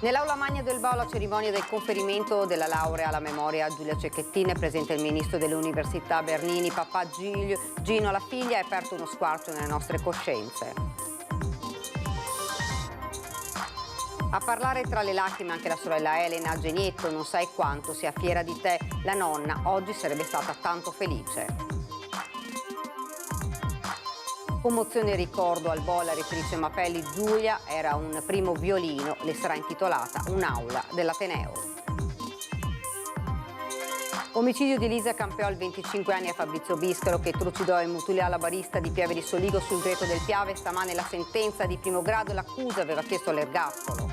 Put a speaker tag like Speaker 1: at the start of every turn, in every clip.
Speaker 1: Nell'aula magna del BO la cerimonia del conferimento della laurea alla memoria a Giulia Cecchettin, è presente il ministro dell'Università Bernini, papà Gino, la figlia, ha aperto uno squarcio nelle nostre coscienze. A parlare tra le lacrime anche la sorella Elena Genietto, non sai quanto sia fiera di te, la nonna oggi sarebbe stata tanto felice. Commozione e ricordo al BO, la rettrice Mapelli Giulia era un primo violino, le sarà intitolata un'aula dell'Ateneo. Omicidio di Elisa Campeol, 25 anni, a Fabrizio Biscaro, che trucidò e mutilò la barista di Pieve di Soligo sul Greto del Piave. Stamane la sentenza di primo grado, l'accusa aveva chiesto l'ergastolo.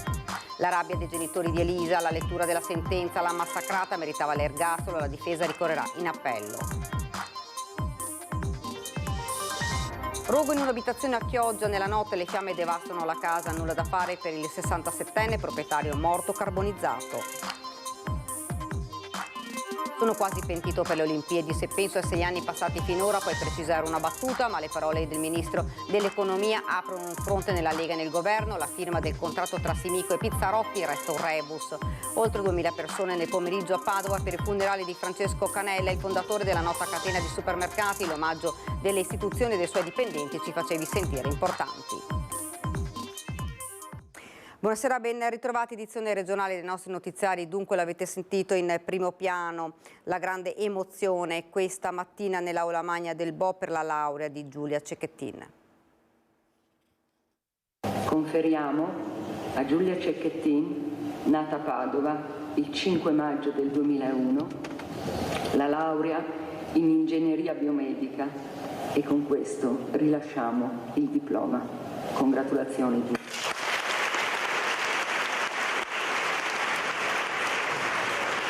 Speaker 1: La rabbia dei genitori di Elisa, la lettura della sentenza, la massacrata meritava l'ergastolo, la difesa ricorrerà in appello. Rogo in un'abitazione a Chioggia, nella notte le fiamme devastano la casa, nulla da fare per il 67enne proprietario morto carbonizzato. Sono quasi pentito per le Olimpiadi, se penso ai 6 anni passati finora puoi precisare una battuta, ma le parole del ministro dell'economia aprono un fronte nella Lega e nel governo, la firma del contratto tra Simico e Pizzarotti resta un rebus. Oltre 2000 persone nel pomeriggio a Padova per il funerale di Francesco Canella, il fondatore della nota catena di supermercati. L'omaggio delle istituzioni e dei suoi dipendenti ci facevi sentire importanti. Buonasera, ben ritrovati, edizione regionale dei nostri notiziari. Dunque l'avete sentito in primo piano la grande emozione questa mattina nell'aula magna del BO per la laurea di Giulia Cecchettin.
Speaker 2: Conferiamo a Giulia Cecchettin, nata a Padova il 5 maggio del 2001, la laurea in ingegneria biomedica e con questo rilasciamo il diploma. Congratulazioni Giulia.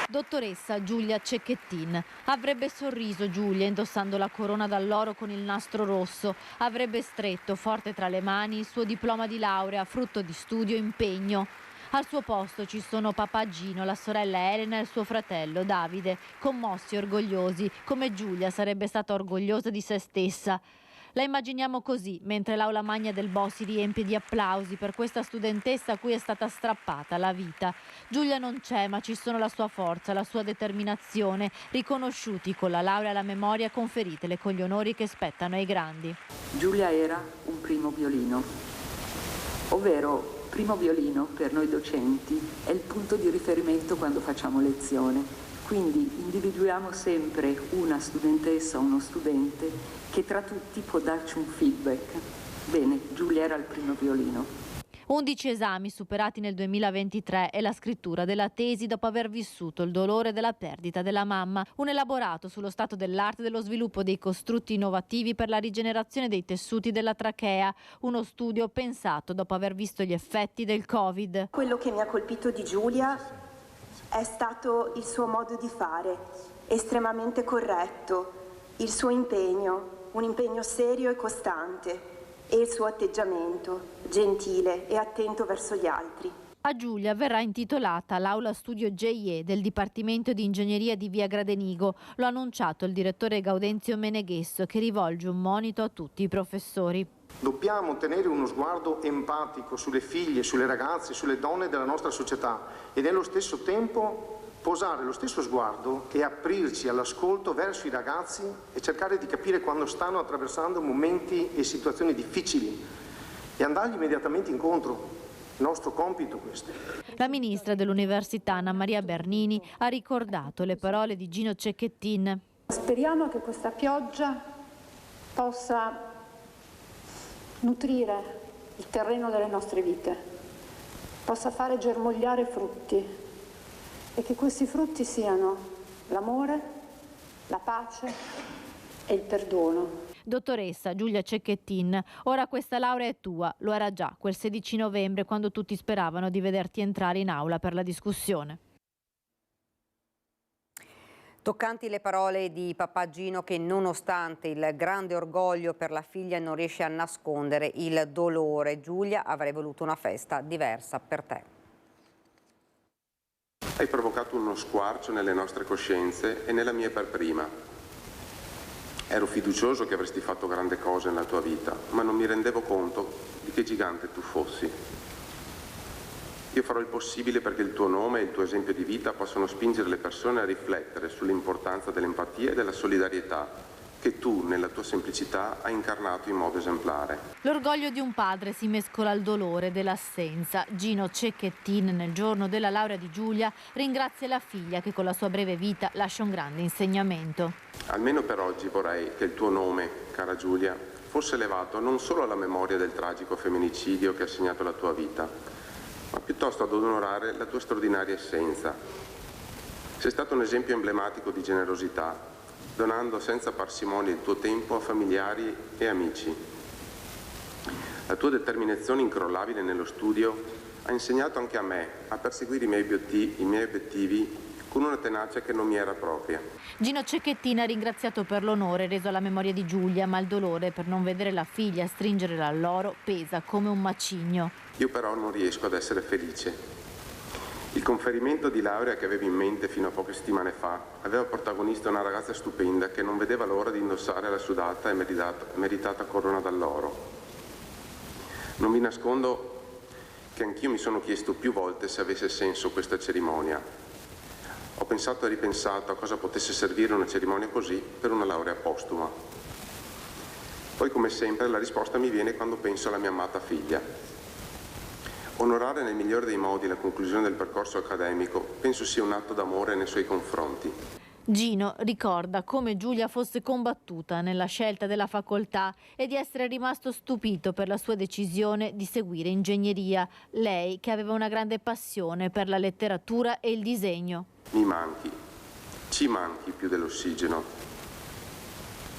Speaker 3: Dottoressa Giulia Cecchettin. Avrebbe sorriso Giulia indossando la corona d'alloro con il nastro rosso. Avrebbe stretto forte tra le mani il suo diploma di laurea, frutto di studio e impegno. Al suo posto ci sono papà Gino, la sorella Elena e il suo fratello Davide, commossi e orgogliosi, come Giulia sarebbe stata orgogliosa di se stessa. La immaginiamo così, mentre l'aula magna del BO si riempie di applausi per questa studentessa a cui è stata strappata la vita. Giulia non c'è, ma ci sono la sua forza, la sua determinazione, riconosciuti con la laurea alla memoria, conferitele con gli onori che spettano ai grandi.
Speaker 2: Giulia era un primo violino, ovvero primo violino per noi docenti è il punto di riferimento quando facciamo lezione. Quindi individuiamo sempre una studentessa o uno studente che tra tutti può darci un feedback. Bene, Giulia era il primo violino.
Speaker 3: 11 esami superati nel 2023 e la scrittura della tesi dopo aver vissuto il dolore della perdita della mamma. Un elaborato sullo stato dell'arte e dello sviluppo dei costrutti innovativi per la rigenerazione dei tessuti della trachea. Uno studio pensato dopo aver visto gli effetti del Covid.
Speaker 4: Quello che mi ha colpito di Giulia è stato il suo modo di fare, estremamente corretto, il suo impegno, un impegno serio e costante, e il suo atteggiamento, gentile e attento verso gli altri.
Speaker 3: A Giulia verrà intitolata l'aula studio GIE del Dipartimento di Ingegneria di Via Gradenigo. Lo ha annunciato il direttore Gaudenzio Meneghesso, che rivolge un monito a tutti i professori.
Speaker 5: Dobbiamo tenere uno sguardo empatico sulle figlie, sulle ragazze, sulle donne della nostra società e nello stesso tempo posare lo stesso sguardo e aprirci all'ascolto verso i ragazzi e cercare di capire quando stanno attraversando momenti e situazioni difficili e andargli immediatamente incontro. Il nostro compito questo.
Speaker 3: La ministra dell'Università Anna Maria Bernini ha ricordato le parole di Gino Cecchettin.
Speaker 6: Speriamo che questa pioggia possa nutrire il terreno delle nostre vite, possa fare germogliare frutti e che questi frutti siano l'amore, la pace e il perdono.
Speaker 3: Dottoressa Giulia Cecchettin, ora questa laurea è tua, lo era già quel 16 novembre quando tutti speravano di vederti entrare in aula per la discussione.
Speaker 1: Toccanti le parole di papà Gino, che nonostante il grande orgoglio per la figlia non riesce a nascondere il dolore. Giulia, avrei voluto una festa diversa per te.
Speaker 7: Hai provocato uno squarcio nelle nostre coscienze e nella mia per prima. Ero fiducioso che avresti fatto grandi cose nella tua vita, ma non mi rendevo conto di che gigante tu fossi. Io farò il possibile perché il tuo nome e il tuo esempio di vita possano spingere le persone a riflettere sull'importanza dell'empatia e della solidarietà che tu, nella tua semplicità, hai incarnato in modo esemplare.
Speaker 3: L'orgoglio di un padre si mescola al dolore dell'assenza. Gino Cecchettin, nel giorno della laurea di Giulia, ringrazia la figlia che con la sua breve vita lascia un grande insegnamento.
Speaker 7: Almeno per oggi vorrei che il tuo nome, cara Giulia, fosse elevato non solo alla memoria del tragico femminicidio che ha segnato la tua vita, ma piuttosto ad onorare la tua straordinaria essenza. Sei stato un esempio emblematico di generosità, donando senza parsimonia il tuo tempo a familiari e amici. La tua determinazione incrollabile nello studio ha insegnato anche a me a perseguire i miei obiettivi con una tenacia che non mi era propria.
Speaker 3: Gino Cecchettin ha ringraziato per l'onore reso alla memoria di Giulia, ma il dolore per non vedere la figlia stringerla al loro pesa come un macigno.
Speaker 7: Io però non riesco ad essere felice. Il conferimento di laurea che avevo in mente fino a poche settimane fa aveva protagonista una ragazza stupenda che non vedeva l'ora di indossare la sudata e meritata corona d'alloro. Non vi nascondo che anch'io mi sono chiesto più volte se avesse senso questa cerimonia. Ho pensato e ripensato a cosa potesse servire una cerimonia così per una laurea postuma. Poi, come sempre, la risposta mi viene quando penso alla mia amata figlia. Onorare nel migliore dei modi la conclusione del percorso accademico penso sia un atto d'amore nei suoi confronti.
Speaker 3: Gino ricorda come Giulia fosse combattuta nella scelta della facoltà e di essere rimasto stupito per la sua decisione di seguire ingegneria. Lei che aveva una grande passione per la letteratura e il disegno.
Speaker 7: Mi manchi, ci manchi più dell'ossigeno.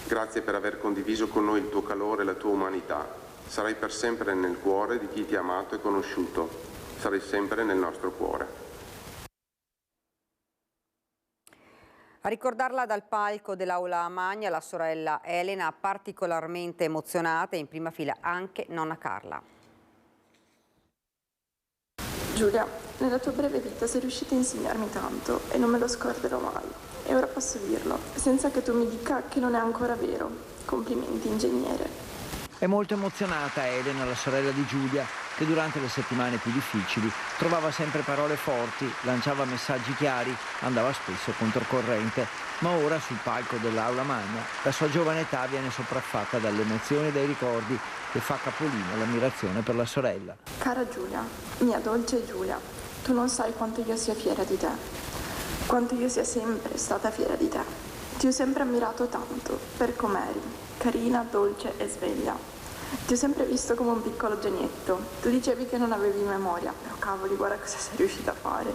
Speaker 7: Grazie per aver condiviso con noi il tuo calore e la tua umanità. Sarai per sempre nel cuore di chi ti ha amato e conosciuto. Sarai sempre nel nostro cuore.
Speaker 1: A ricordarla dal palco dell'Aula Magna la sorella Elena, particolarmente emozionata, e in prima fila anche nonna Carla.
Speaker 8: Giulia, nella tua breve vita sei riuscita a insegnarmi tanto e non me lo scorderò mai. E ora posso dirlo, senza che tu mi dica che non è ancora vero. Complimenti, ingegnere.
Speaker 9: È molto emozionata Elena, la sorella di Giulia, che durante le settimane più difficili trovava sempre parole forti, lanciava messaggi chiari, andava spesso controcorrente, ma ora sul palco dell'Aula Magna la sua giovane età viene sopraffatta dalle emozioni e dai ricordi e fa capolino l'ammirazione per la sorella.
Speaker 8: Cara Giulia, mia dolce Giulia, tu non sai quanto io sia fiera di te, quanto io sia sempre stata fiera di te. Ti ho sempre ammirato tanto per com'eri, carina, dolce e sveglia. Ti ho sempre visto come un piccolo genietto. Tu dicevi che non avevi memoria, però cavoli, guarda cosa sei riuscita a fare.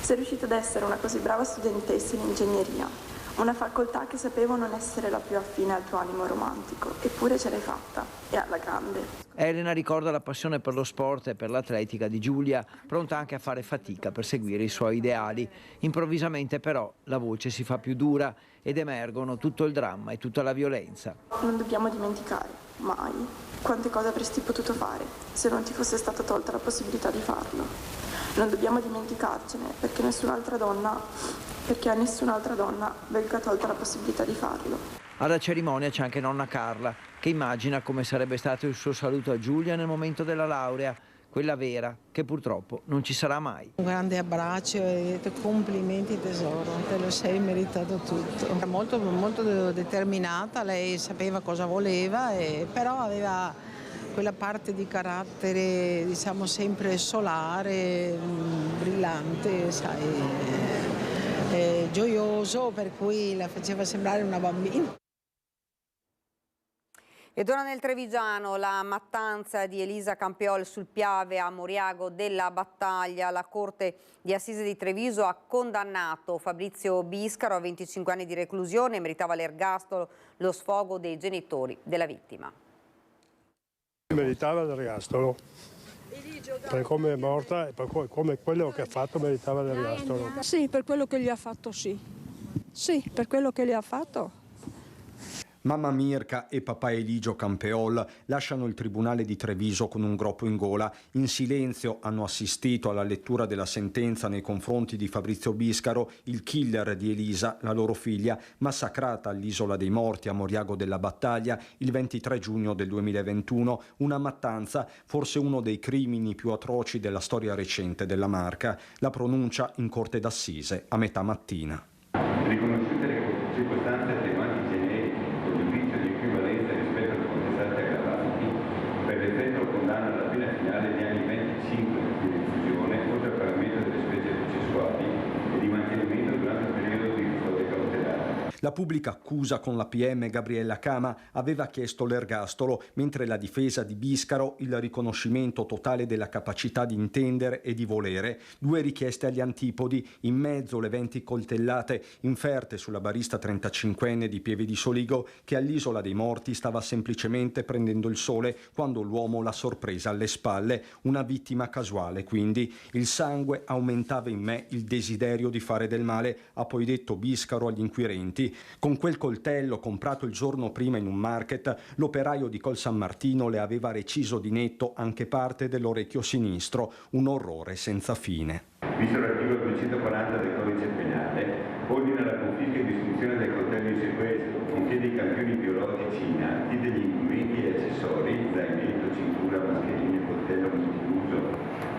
Speaker 8: Sei riuscita ad essere una così brava studentessa in ingegneria, una facoltà che sapevo non essere la più affine al tuo animo romantico, eppure ce l'hai fatta, e alla grande.
Speaker 9: Elena ricorda la passione per lo sport e per l'atletica di Giulia, pronta anche a fare fatica per seguire i suoi ideali. Improvvisamente però la voce si fa più dura ed emergono tutto il dramma e tutta la violenza.
Speaker 8: Non dobbiamo dimenticare, mai, quante cose avresti potuto fare se non ti fosse stata tolta la possibilità di farlo. Non dobbiamo dimenticarcene perché a nessun'altra donna venga tolta la possibilità di farlo.
Speaker 9: Alla cerimonia c'è anche nonna Carla, che immagina come sarebbe stato il suo saluto a Giulia nel momento della laurea, quella vera, che purtroppo non ci sarà mai.
Speaker 10: Un grande abbraccio e complimenti tesoro, te lo sei meritato tutto. Era molto, molto determinata, lei sapeva cosa voleva, però aveva quella parte di carattere, diciamo, sempre solare, brillante, sai, gioioso, per cui la faceva sembrare una bambina.
Speaker 1: Ed ora nel Trevigiano la mattanza di Elisa Campeol sul Piave a Moriago della Battaglia. La Corte di Assise di Treviso ha condannato Fabrizio Biscaro a 25 anni di reclusione, meritava l'ergastolo lo sfogo dei genitori della vittima.
Speaker 11: Meritava l'ergastolo, per come è morta e per come quello che ha fatto meritava l'ergastolo.
Speaker 6: Sì, per quello che gli ha fatto sì. Sì, per quello che gli ha fatto.
Speaker 12: Mamma Mirka e papà Eligio Campeol lasciano il tribunale di Treviso con un groppo in gola. In silenzio hanno assistito alla lettura della sentenza nei confronti di Fabrizio Biscaro, il killer di Elisa, la loro figlia, massacrata all'Isola dei Morti a Moriago della Battaglia il 23 giugno del 2021. Una mattanza, forse uno dei crimini più atroci della storia recente della Marca. La pronuncia in corte d'assise a metà mattina.
Speaker 13: Riconosciute le circostanze attenuanti generiche con giudizio di equivalenza rispetto alle contestate aggravanti, per l'effetto condanna alla pena finale di anni 25 di reclusione, oltre al pagamento delle spese processuali e di mantenimento durante il periodo di custodia cautelare.
Speaker 12: La pubblica accusa con la PM Gabriella Cama aveva chiesto l'ergastolo, mentre la difesa di Biscaro il riconoscimento totale della capacità di intendere e di volere, due richieste agli antipodi, in mezzo le 20 coltellate inferte sulla barista 35enne di Pieve di Soligo che all'Isola dei Morti stava semplicemente prendendo il sole quando l'uomo l'ha sorpresa alle spalle, una vittima casuale quindi. Il sangue aumentava in me il desiderio di fare del male, ha poi detto Biscaro agli inquirenti. Con quel coltello comprato il giorno prima in un market, l'operaio di Col San Martino le aveva reciso di netto anche parte dell'orecchio sinistro, un orrore senza fine.
Speaker 13: Visto l'articolo 240 del codice penale, ordina la confisca e distruzione del coltello in sequestro, nonché dei campioni biologici inatti, degli indumenti e accessori, zainetto, cintura, mascherine, coltello multiuso,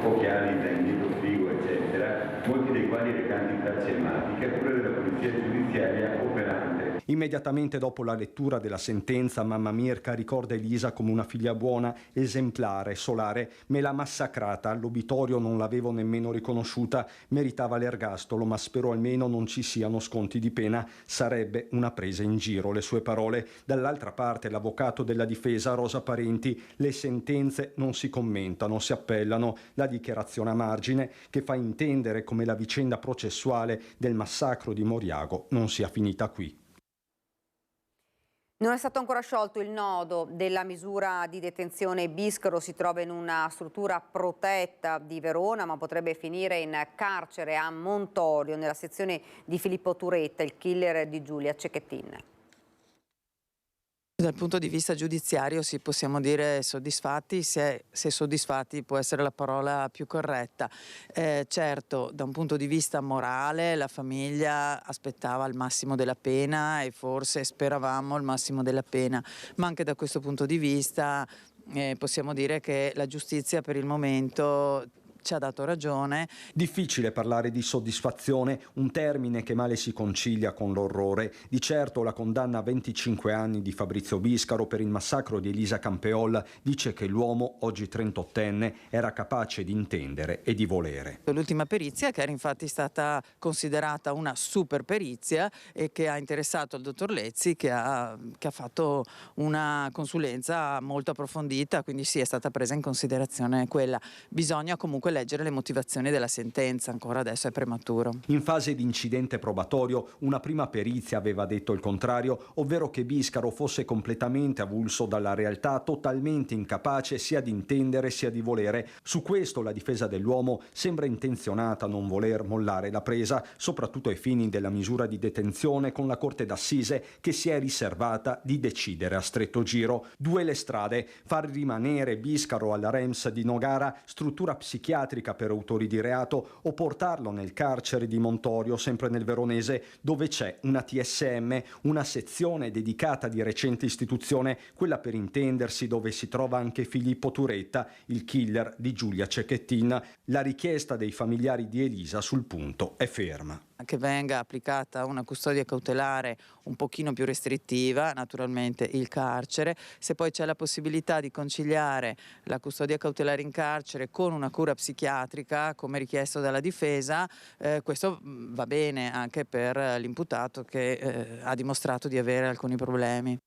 Speaker 13: occhiali, zainetto, frigo, eccetera, molti dei quali recanti tracce ematiche, a cura della polizia giudiziaria operante.
Speaker 12: Immediatamente dopo la lettura della sentenza, mamma Mirka ricorda Elisa come una figlia buona, esemplare, solare. Me l'ha massacrata, all'obitorio non l'avevo nemmeno riconosciuta, meritava l'ergastolo, ma spero almeno non ci siano sconti di pena. Sarebbe una presa in giro, le sue parole. Dall'altra parte l'avvocato della difesa, Rosa Parenti, le sentenze non si commentano, si appellano. La dichiarazione a margine che fa intendere come la vicenda processuale del massacro di Moriago non sia finita qui.
Speaker 1: Non è stato ancora sciolto il nodo della misura di detenzione. Biscaro si trova in una struttura protetta di Verona, ma potrebbe finire in carcere a Montorio, nella sezione di Filippo Turetta, il killer di Giulia Cecchettin.
Speaker 14: Dal punto di vista giudiziario sì, possiamo dire soddisfatti, se soddisfatti può essere la parola più corretta. Certo, da un punto di vista morale la famiglia aspettava il massimo della pena e forse speravamo il massimo della pena, ma anche da questo punto di vista possiamo dire che la giustizia per il momento ci ha dato ragione.
Speaker 12: Difficile parlare di soddisfazione, un termine che male si concilia con l'orrore. Di certo la condanna a 25 anni di Fabrizio Biscaro per il massacro di Elisa Campeol dice che l'uomo, oggi 38enne, era capace di intendere e di volere.
Speaker 14: L'ultima perizia, che era infatti stata considerata una super perizia e che ha interessato il dottor Lezzi, che ha fatto una consulenza molto approfondita, quindi sì, è stata presa in considerazione quella. Bisogna comunque leggere le motivazioni della sentenza, ancora adesso è prematuro.
Speaker 12: In fase di incidente probatorio una prima perizia aveva detto il contrario, ovvero che Biscaro fosse completamente avulso dalla realtà, totalmente incapace sia di intendere sia di volere. Su questo la difesa dell'uomo sembra intenzionata a non voler mollare la presa, soprattutto ai fini della misura di detenzione, con la Corte d'Assise che si è riservata di decidere a stretto giro. Due le strade: far rimanere Biscaro alla REMS di Nogara, struttura psichiatrica per autori di reato, o portarlo nel carcere di Montorio, sempre nel veronese, dove c'è una TSM, una sezione dedicata di recente istituzione, quella per intendersi dove si trova anche Filippo Turetta, il killer di Giulia Cecchettin. La richiesta dei familiari di Elisa sul punto è ferma.
Speaker 14: Che venga applicata una custodia cautelare un pochino più restrittiva, naturalmente il carcere. Se poi c'è la possibilità di conciliare la custodia cautelare in carcere con una cura psichiatrica, come richiesto dalla difesa, questo va bene anche per l'imputato che ha dimostrato di avere alcuni problemi.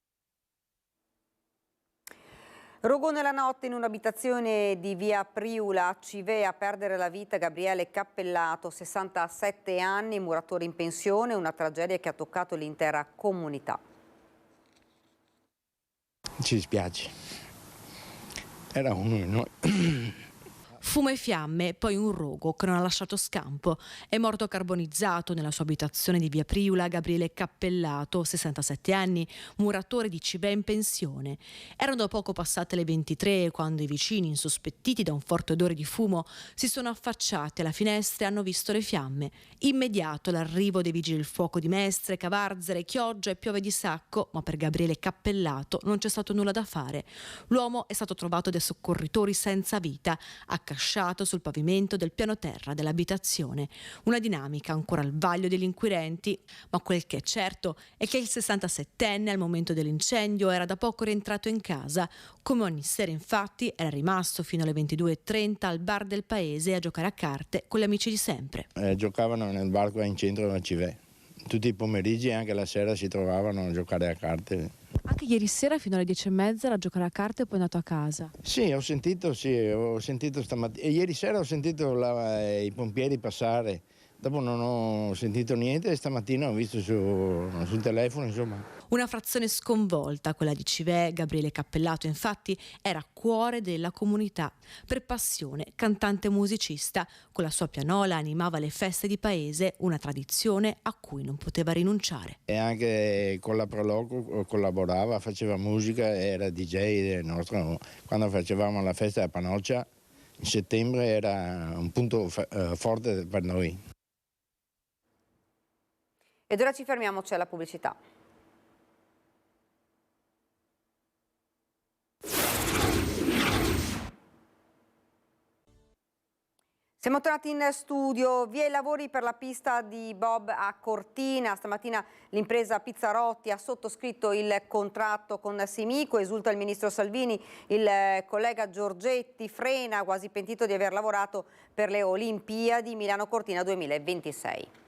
Speaker 1: Rogo nella notte in un'abitazione di via Priula a Civea, a perdere la vita Gabriele Cappellato, 67 anni, muratore in pensione, una tragedia che ha toccato l'intera comunità.
Speaker 15: Ci dispiace, era uno di noi. Fumo e fiamme, poi un rogo che non ha lasciato scampo. È morto carbonizzato nella sua abitazione di via Priula Gabriele Cappellato, 67 anni, muratore di Civè in pensione. Erano da poco passate le 23 quando i vicini, insospettiti da un forte odore di fumo, si sono affacciati alla finestra e hanno visto le fiamme. Immediato l'arrivo dei vigili del fuoco di Mestre, Cavarzere, Chioggia e piove di sacco, ma per Gabriele Cappellato non c'è stato nulla da fare. L'uomo è stato trovato dai soccorritori senza vita, accasciato sul pavimento del piano terra dell'abitazione. Una dinamica ancora al vaglio degli inquirenti, ma quel che è certo è che il 67enne al momento dell'incendio era da poco rientrato in casa. Come ogni sera infatti era rimasto fino alle 22:30 al bar del paese a giocare a carte con gli amici di sempre.
Speaker 16: Giocavano nel bar qua in centro a Civè. Tutti i pomeriggi e anche la sera si trovavano a giocare a carte.
Speaker 15: Anche ieri sera fino alle 10:30 a giocare a carte e poi è andato a casa.
Speaker 16: Sì, ho sentito stamattina. Ieri sera ho sentito i pompieri passare. Dopo non ho sentito niente e stamattina ho visto sul telefono, insomma.
Speaker 15: Una frazione sconvolta, quella di Civè. Gabriele Cappellato infatti era cuore della comunità. Per passione, cantante e musicista, con la sua pianola animava le feste di paese, una tradizione a cui non poteva rinunciare.
Speaker 16: E anche con la Proloco collaborava, faceva musica, era DJ nostro. Quando facevamo la festa a Panoccia, in settembre era un punto forte per noi.
Speaker 1: Ed ora ci fermiamo, c'è la pubblicità. Siamo tornati in studio, via i lavori per la pista di bob a Cortina. Stamattina l'impresa Pizzarotti ha sottoscritto il contratto con Simico, esulta il ministro Salvini, il collega Giorgetti frena, quasi pentito di aver lavorato per le Olimpiadi Milano-Cortina 2026.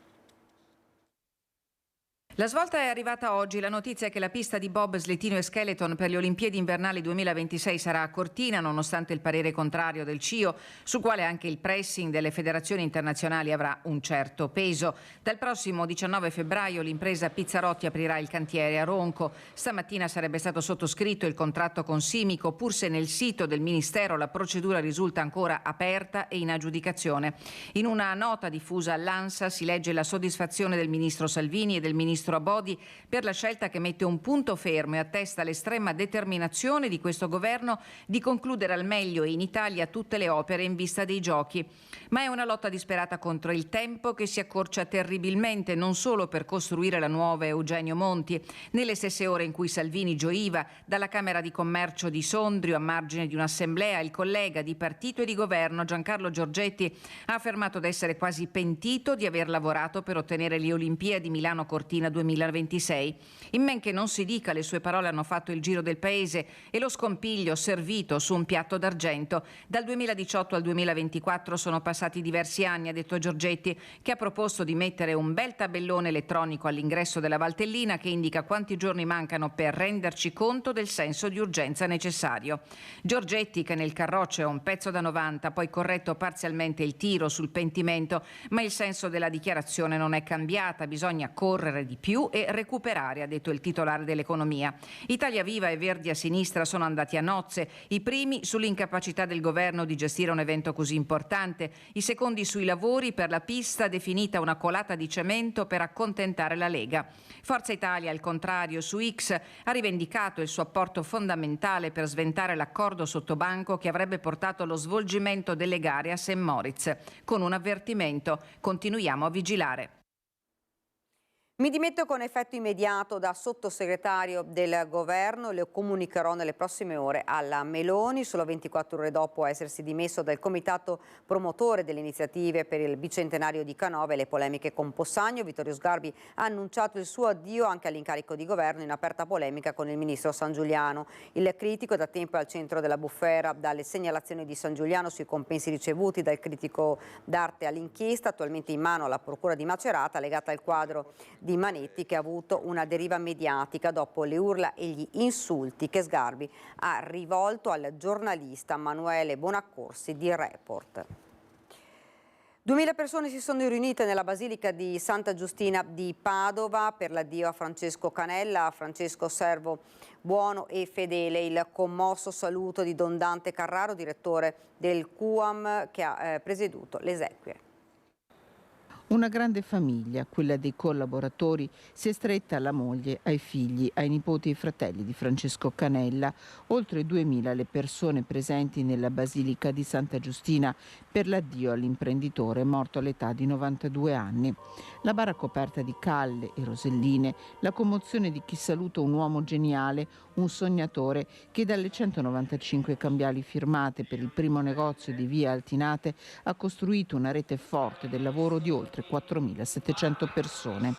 Speaker 17: La svolta è arrivata oggi. La notizia è che la pista di bob, slittino e skeleton per le Olimpiadi invernali 2026 sarà a Cortina, nonostante il parere contrario del CIO, sul quale anche il pressing delle federazioni internazionali avrà un certo peso. Dal prossimo 19 febbraio l'impresa Pizzarotti aprirà il cantiere a Ronco. Stamattina sarebbe stato sottoscritto il contratto con Simico, pur se nel sito del Ministero la procedura risulta ancora aperta e in aggiudicazione. In una nota diffusa all'ANSA si legge la soddisfazione del ministro Salvini e del ministro Abodi per la scelta che mette un punto fermo e attesta l'estrema determinazione di questo governo di concludere al meglio e in Italia tutte le opere in vista dei giochi. Ma è una lotta disperata contro il tempo che si accorcia terribilmente, non solo per costruire la nuova Eugenio Monti. Nelle stesse ore in cui Salvini gioiva dalla Camera di Commercio di Sondrio a margine di un'assemblea, il collega di partito e di governo Giancarlo Giorgetti ha affermato di essere quasi pentito di aver lavorato per ottenere le Olimpiadi Milano-Cortina 2026. In men che non si dica, le sue parole hanno fatto il giro del paese e lo scompiglio servito su un piatto d'argento. Dal 2018 al 2024 sono passati diversi anni, ha detto Giorgetti, che ha proposto di mettere un bel tabellone elettronico all'ingresso della Valtellina che indica quanti giorni mancano per renderci conto del senso di urgenza necessario. Giorgetti, che nel carroccio è un pezzo da 90, poi corretto parzialmente il tiro sul pentimento, ma il senso della dichiarazione non è cambiata, bisogna correre di più e recuperare, ha detto il titolare dell'economia. Italia Viva e Verdi a sinistra sono andati a nozze, i primi sull'incapacità del governo di gestire un evento così importante, i secondi sui lavori per la pista definita una colata di cemento per accontentare la Lega. Forza Italia, al contrario, su X ha rivendicato il suo apporto fondamentale per sventare l'accordo sottobanco che avrebbe portato allo svolgimento delle gare a St. Moritz, con un avvertimento: continuiamo a vigilare.
Speaker 1: Mi dimetto con effetto immediato da sottosegretario del governo, le comunicherò nelle prossime ore alla Meloni, solo 24 ore dopo essersi dimesso dal comitato promotore delle iniziative per il bicentenario di Canova e le polemiche con Possagno. Vittorio Sgarbi ha annunciato il suo addio anche all'incarico di governo in aperta polemica con il ministro Sangiuliano. Il critico da tempo è al centro della bufera dalle segnalazioni di Sangiuliano sui compensi ricevuti dal critico d'arte all'inchiesta, attualmente in mano alla procura di Macerata, legata al quadro di Manetti, che ha avuto una deriva mediatica dopo le urla e gli insulti che Sgarbi ha rivolto al giornalista Manuele Bonaccorsi di Report. 2000 persone si sono riunite nella Basilica di Santa Giustina di Padova per l'addio a Francesco Canella, Francesco servo buono e fedele. Il commosso saluto di Don Dante Carraro, direttore del QAM, che ha presieduto le esequie.
Speaker 18: Una grande famiglia, quella dei collaboratori, si è stretta alla moglie, ai figli, ai nipoti e ai fratelli di Francesco Canella. Oltre 2000 le persone presenti nella Basilica di Santa Giustina per l'addio all'imprenditore morto all'età di 92 anni. La bara coperta di calle e roselline, la commozione di chi saluta un uomo geniale, un sognatore che dalle 195 cambiali firmate per il primo negozio di via Altinate ha costruito una rete forte del lavoro di oltre 4.700 persone.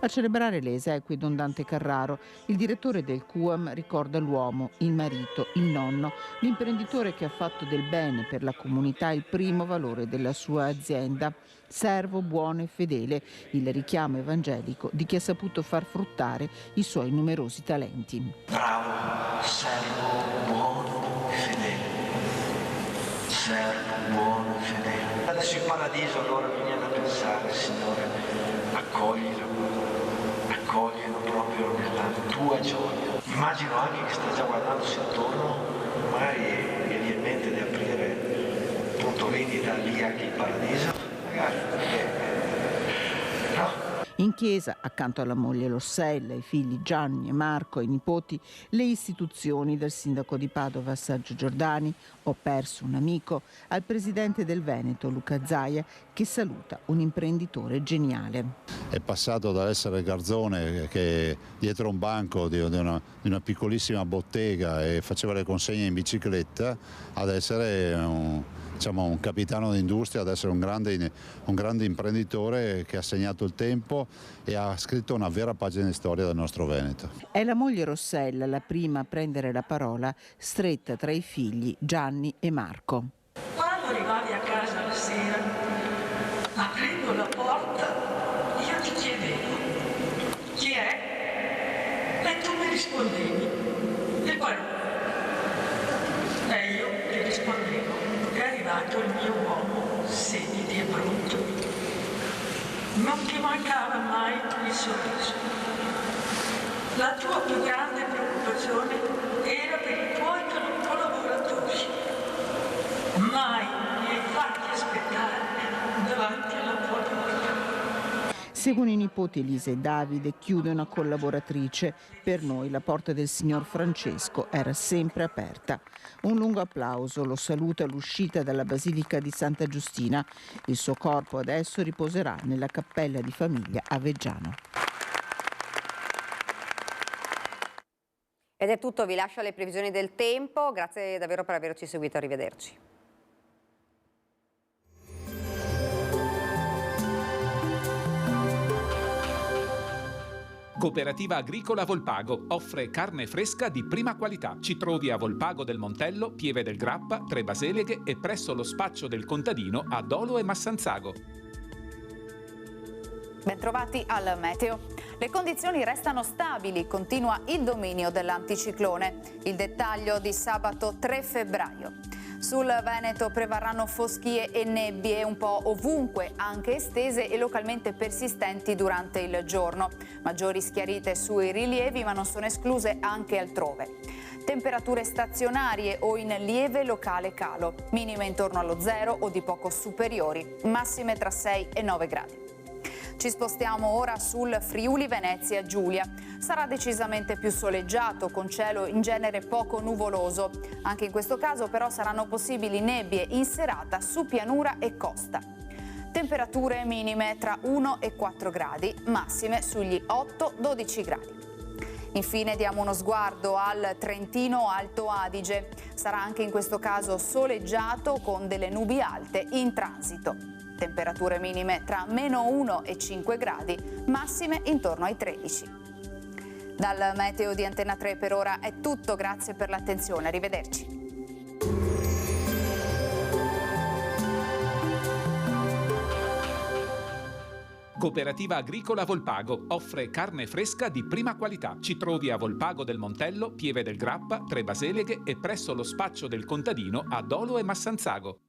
Speaker 18: A celebrare le esequie Don Dante Carraro, il direttore del QAM ricorda l'uomo, il marito, il nonno, l'imprenditore che ha fatto del bene per la comunità il primo valore della sua azienda. Servo buono e fedele, il richiamo evangelico di chi ha saputo far fruttare i suoi numerosi talenti.
Speaker 19: Bravo, servo buono e fedele. Servo buono e fedele. Adesso il paradiso allora mi viene da pensare, Signore, accoglilo proprio nella tua gioia. Immagino anche che sta già guardandosi attorno, magari gli viene in mente di aprire, appunto vedi da lì anche il paradiso, magari, no?
Speaker 18: In chiesa, accanto alla moglie Lossella, ai figli Gianni e Marco, ai nipoti, le istituzioni, dal sindaco di Padova Sergio Giordani, ho perso un amico, al presidente del Veneto Luca Zaia, che saluta un imprenditore geniale.
Speaker 20: È passato dall'essere garzone che dietro un banco di una piccolissima bottega e faceva le consegne in bicicletta ad essere un capitano d'industria, ad essere un grande imprenditore che ha segnato il tempo e ha scritto una vera pagina di storia del nostro Veneto.
Speaker 18: È la moglie Rossella la prima a prendere la parola, stretta tra i figli Gianni e Marco.
Speaker 19: Quando arrivavi a casa la sera, aprendo la porta, io ti chiedevo chi è e tu mi rispondevi. E poi io ti rispondevo, è arrivato il mio uomo, sediti e brutto. Non ti mancava mai il sorriso. La tua più grande preoccupazione era per i tuoi collaboratori. Mai li hai fatti aspettare davanti alla tua porta.
Speaker 18: Seguono i nipoti Elisa e Davide, chiude una collaboratrice. Per noi la porta del signor Francesco era sempre aperta. Un lungo applauso lo saluta all'uscita dalla Basilica di Santa Giustina. Il suo corpo adesso riposerà nella cappella di famiglia a Veggiano.
Speaker 1: Ed è tutto, vi lascio alle previsioni del tempo. Grazie davvero per averci seguito, arrivederci.
Speaker 21: Cooperativa Agricola Volpago offre carne fresca di prima qualità. Ci trovi a Volpago del Montello, Pieve del Grappa, Tre Baseleghe e presso lo spaccio del contadino a Dolo e Massanzago.
Speaker 22: Bentrovati al meteo. Le condizioni restano stabili, continua il dominio dell'anticiclone. Il dettaglio di sabato 3 febbraio. Sul Veneto prevarranno foschie e nebbie un po' ovunque, anche estese e localmente persistenti durante il giorno. Maggiori schiarite sui rilievi, ma non sono escluse anche altrove. Temperature stazionarie o in lieve locale calo, minime intorno allo 0 o di poco superiori, massime tra 6 e 9 gradi. Ci spostiamo ora sul Friuli Venezia Giulia. Sarà decisamente più soleggiato, con cielo in genere poco nuvoloso. Anche in questo caso però saranno possibili nebbie in serata su pianura e costa. Temperature minime tra 1 e 4 gradi, massime sugli 8-12 gradi. Infine diamo uno sguardo al Trentino Alto Adige. Sarà anche in questo caso soleggiato con delle nubi alte in transito. Temperature minime tra -1 e 5 gradi, massime intorno ai 13. Dal meteo di Antena 3 per ora è tutto, grazie per l'attenzione, arrivederci.
Speaker 21: Cooperativa Agricola Volpago offre carne fresca di prima qualità. Ci trovi a Volpago del Montello, Pieve del Grappa, Tre Baseleghe e presso lo spaccio del contadino a Dolo e Massanzago.